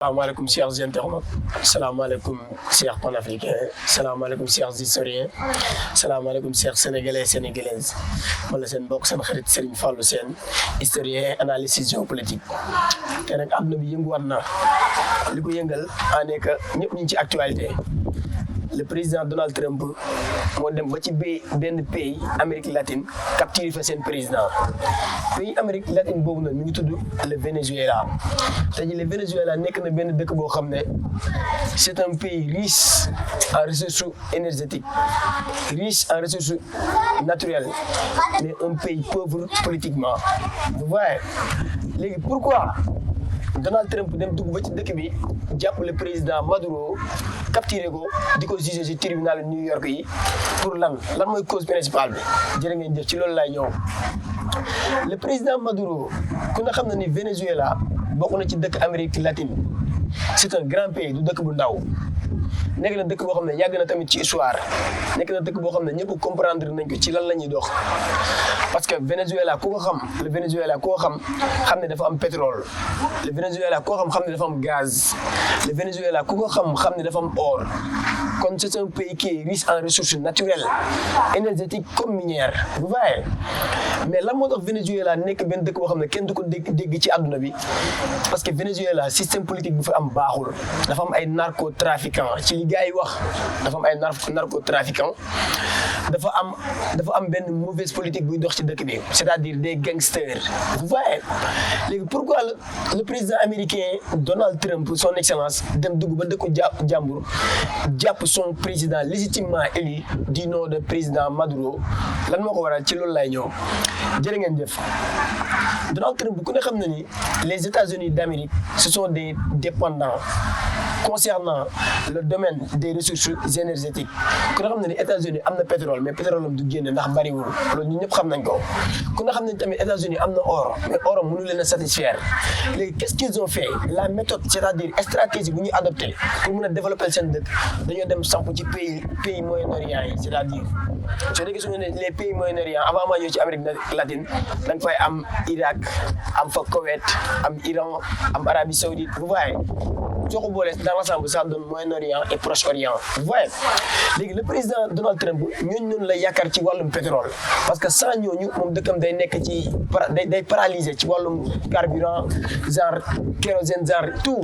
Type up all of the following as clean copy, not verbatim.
Salaamaaleykum chers internautes, salaamaaleykum chers panafricains, salaamaaleykum chers historiens, salaamaaleykum chers sénégalais sénégalaises. Man la seen mbokk seen xarit Serigne Fallou Sène, historien analyste géopolitique. te nag àdduna bi yënguwaat na li ko yëngal en est que ñëpp ñu ngi ci actualité. Le président Donald Trump moo dem ba ci benn pays Amérique latine capturé fa seen président pays Amérique latine boobu nag mi ngi tudd le Venezuela te ji le Venezuela nekk na benn dëkk boo xam ne c'est un pays riche en ressources énergétiques, riche en ressources naturelles, mais un pays pauvre politiquement. Vous voyez léegi pourquoi Donald Trump dem dugg ba ci dëkk bi jàpp le président Maduro capturé ko di ko jugé ci tribunal New York yi pour lan mooy cause principale bi jërë ngeen jëf ci loolu laay ñëw. Le président Maduro ku ne xam na ni Venezuela bokk na ci dëkk Amérique latine, c'est un grand pays du dëkk bu ndaw. nekk na dëkk boo xam ne yàgg na tamit ci histoire, nekk na dëkk boo xam ne ñëpp comprendre nañ ko ci lan la ñuy dox parce que Venezuela ku ko xam, le Venezuela ku ko xam ne dafa am pétrole, le Venezuela ku ko xam ne dafa am gaz, le Venezuela ku ko xam ne dafa am or. Kon c'est un pays qui est riche en ressources naturelles, énergétiques comme minières, vous voyez. Mais lan moo tax Venezuela nekk benn dëkk boo xam ne kenn du ko dégg ci àdduna bi parce que Venezuela système politique bu fa am baaxul, dafa am ay narcotrafiquants ci li gars yi wax, dafa am ay narcotrafiquants, dafa am benn mauvaise politique buy dox ci dëkk bi, c'est-à-dire des gangsters, vous voyez. Léegi pourquoi le président américain Donald Trump son excellence dem dugg ba dëkku jàmbur jàpp son président légitimement élu du nom de président Maduro, lan moo ko waral ci loolu lay ñëw. jërë ngeen jëf. Donald Trump ku ne xam na ni les États-Unis d'Amérique ce sont des dépendants concernant le domaine des ressources énergétiques. ku ne xam na ni États-Unis am na pétrole, mais pétrole am du génn ndax bariwul, loolu ñun ñëpp xam nañ ko. ku ne xam nañ tamit États-Unis am na or, mais or mënu leen a satisfaire. léegi qu'est-ce qu'ils ont fait? La méthode, c'est-à-dire stratégie bu ñuy adopté pour mën a développer seen dëkk, dañoo dem samp ci pays Moyen-Orient yi, c'est-à-dire soo déggee suñu ne les pays Moyen-Orient avant maa ñëw ci Amérique latine da nga fay am Irak, am fa Koweït, am Iran, am Arabie Saoudite, vous voyez. soo ko boolee dans l'ensemble ça donne Moyen-Orient et Proche-Orient, vous voyez. léegi le président Donald Trump ñooñu la yaakaar ci wàllum pétrole parce que sans ñooñu moom dëkkam day nekk ci day paralysé ci wàllum carburant, genre kérosène, genre tout,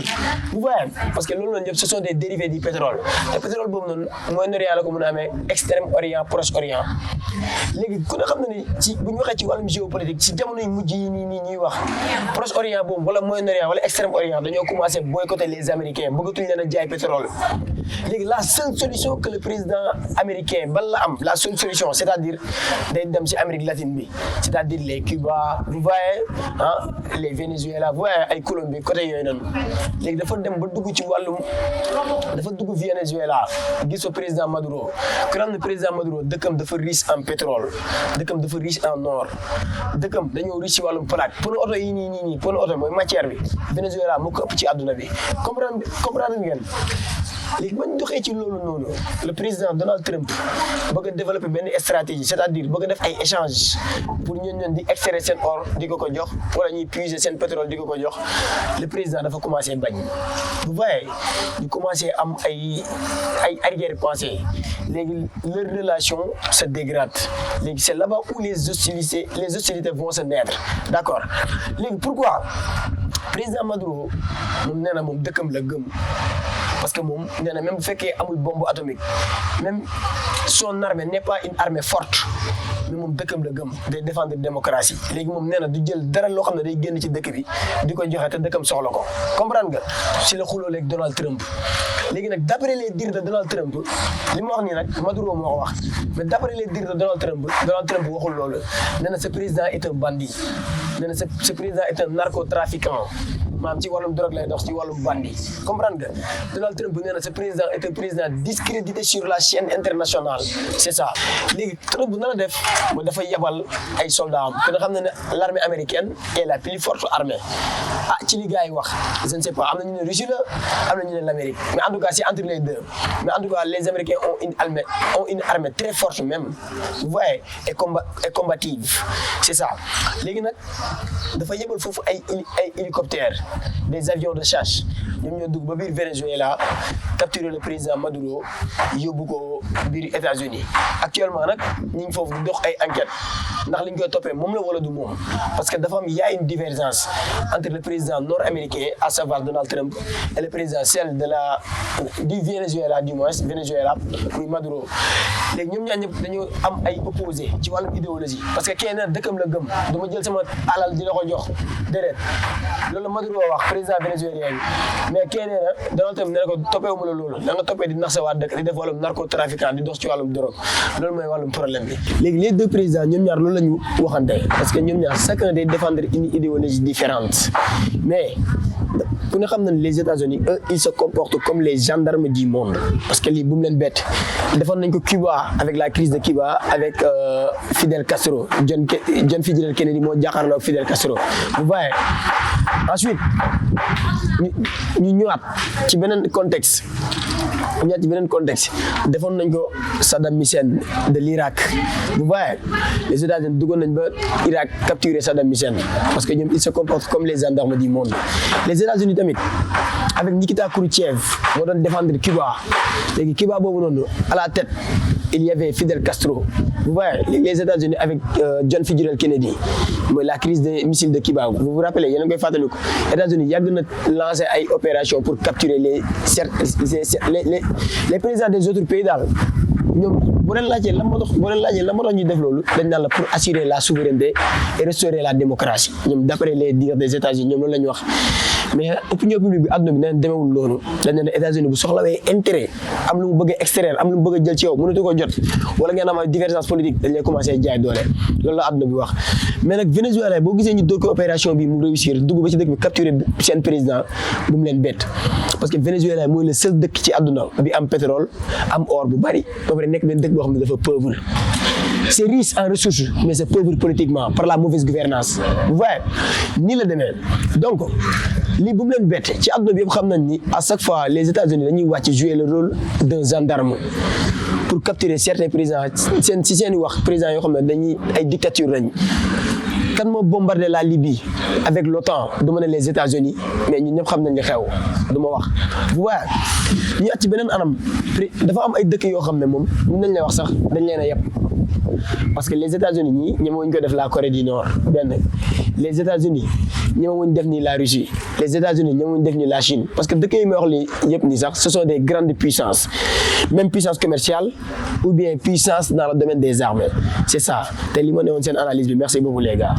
vous voyez. parce que loolu noonu yëpp ce sont des dérivés du pétrole te pétrole boobu noonu Moyen-Orient la ko mën a amee, Extrême-Orient, Proche-Orient. léegi ku ne xam na ni ci bu ñu waxee ci wàllum géopolitique ci jamono yu mujj yi nii ñuy wax Proche-Orient boobu wala Moyen-Orient wala Extrême-Orient dañoo commencé boycotter les Américains, bëggatuñ leen a jaay pétrole. léegi la seule solution que le président américain la am, la seule solution, c'est-à-dire day dem ci Amérique latine bi, c'est-à-dire les Cuba, vous voyez, les Venezuela, vous voyez, ay Colombie côté yooyu noonu. léegi dafa dem ba dugg ci wàllum, dafa dugg Venezuela gis fa président Maduro. ku xam ne président Maduro dëkkam dafa riche en pétrole, dëkkam dafa riche en or, dëkkam dañoo riche ci wàllum plaque. pono oto yi nii pono oto mooy matière bi, Venezuela moo ko ëpp ci àdduna bi, comprendre ngeen. léegi ba ñu doxee ci loolu noonu le président Donald Trump bëgg a développer benn stratégie, c'est-à-dire bëgg a def ay échanges pour ñun di extraire seen or di ko jox wala ñuy puiser seen pétrole di ko jox. le président dafa commencé bañ, vous voyez, ñu commencé am ay arrière-pensée. léegi leur relation se dégrade. léegi c'est là-bas où les hostilités vont se naître, d'accord. léegi pourquoi président Maduro moom nee na moom dëkkam la gëm. parce que moom nee na même bu fekkee amul bombe atomique, même son armée n'est pas une armée forte, mais moom dëkkam la gëm, day défendre démocratie. léegi moom nee na du jël dara loo xam ne day génn ci dëkk bi di ko joxe te dëkkam soxla ko, comprendre nga. si la xuloo léegi Donald Trump. léegi nag d'après les dires de Donald Trump, li ma wax nii nag Maduro moo ko wax, mais d'après les dires de Donald Trump waxul loolu. nee na ce président est un bandit, nee na ce président est un narcotrafiquant, maanaam ci wàllum drogue lay dox, ci wàllum bandi, comprendre nga. Donald Trump nee na ce président est un président discrédité sur la scène internationale, c'est ça. léegi Trump bu na la def mooy dafa yebal ay soldats am, te nga xam ne l'armée américaine est la plus forte armée. ci li gars yi wax je ne sais pas, am na ñu ne Russie la, am na ñu ne l'Amérique, mais en tout cas c'est entre les deux. mais en tout cas les Américains ont une armée très forte même, vous voyez, et combative, c'est ça. léegi nag dafa yebal foofu ay hélicoptères des avions de chasse ñoom ñoo dugg ba biir Venezuela capturer le président Maduro yóbbu ko biir États-Unis actuellement nag ñu ngi foofu di dox ay enquêtes ndax li ñu koy toppee moom la wala du moom parce que dafa am y a une divergence entre le président nord-américain à savoir Donald Trump et le président du Venezuela du moins Venezuela muy Maduro léegi ñoom ñaar ñëpp dañoo am ay opposé ci wàllum idéologie parce que kenn dëkkam la gëm du ma jël sama alal di la ko jox déedéet loolu Maduro wax président vénézuélien bi mais kenn na Donald Trump nee na ko toppeewu ma la loolu da nga toppee di nax sa waa dëkk di def wàllum narcotrafiquant di dox ci wàllum drogue loolu mooy wàllum problème bi léegi les deux présidents ñoom ñaar loolu la ñu waxante parce que ñoom ñaar chacun day défendre une idéologie différente mais ku ne xam na les États-Unis eux ils se comportent comme les gendarmes du monde parce que lii bu mu leen bett defoon nañ ko Cuba avec la crise de Cuba avec Fidel Castro John Fidel Kennedy moo jàkkaarloo ak Fidel Castro vous voyez ensuite ñu ñëwaat ci beneen contexte defoon nañ ko Saddam Hussein de l'Irak vous voyez les États-Unis duggoon nañ ba Irak capturer Saddam Hussein parce que ñoom ils se comportent comme les gendarmes du monde les États-Unis tamit avec Nikita Khrouchtchev moo doon défendre Cuba léegi Cuba boobu noonu à la tête il y avait Fidel Castro vous voyez les États-Unis avec John Fidel Kennedy mooy la crise des missiles de Cuba vous vous rappelez yéen a ngi koy fàttaliku États-Unis yàgg na lancer ay opérations pour capturer les présidents des autres pays daal ñoom boo leen laajee lan moo tax ñu def loolu dañ naan la pour assurer la souveraineté et restaurer la démocratie ñoom d'après les dires des États-Unis ñoom loolu la ñu wax mais opinion publique bi àdduna bi nee na demewul loolu dañ ne États-Unis bu soxlawee intérêt am lu mu bëgg a extraire am lu mu bëgg a jël ci yow mënatu ko jot wala ngeen am ay divergence politique dañ lay commencé jaay doole loolu la àdduna bi wax mais nag Venezuela boo gisee ñu doog ko opération bi mu réussir dugg ba ci dëkk bi capturer seen président bu mu leen bett parce que Venezuela mooy le seul dëkk ci àdduna bi am pétrole am or bu bari ba pare nekk benn dëkk boo xam ne dafa pauvre c'est riche en ressources mais c'est pauvre politiquement par la mauvaise gouvernance vous voyez nii la demee donc lii bu mu leen bett ci àdduna bi yëpp xam nañ ni à chaque fois les États-Unis dañuy wàcc jouer le rôle d'un gendarme pour capturer certains présidents seen i wax présidents yoo xam ne dañuy ay dictature lañ kan moo bombardé la Libye avec l'OTAN du ma ne les États-Unis mais ñun ñëpp xam nañ li xew du ma wax vous voyez ñu at ci beneen anam dafa am ay dëkk yoo xam ne moom mën nañ lay wax sax dañ leen a yeb parce que les États-Unis ñii ñemewuñ ko def la Corée du Nord benn les États-Unis ñemewuñ def ni la Russie les États-Unis ñemewuñ def ni la Chine parce que dëkk yi may wax li yëpp ni sax ce sont des grandes puissances même puissance commerciale ou bien puissance dans le domaine des armes c'est ça te li ma ne woon seen analyse bi merci beaucoup les gars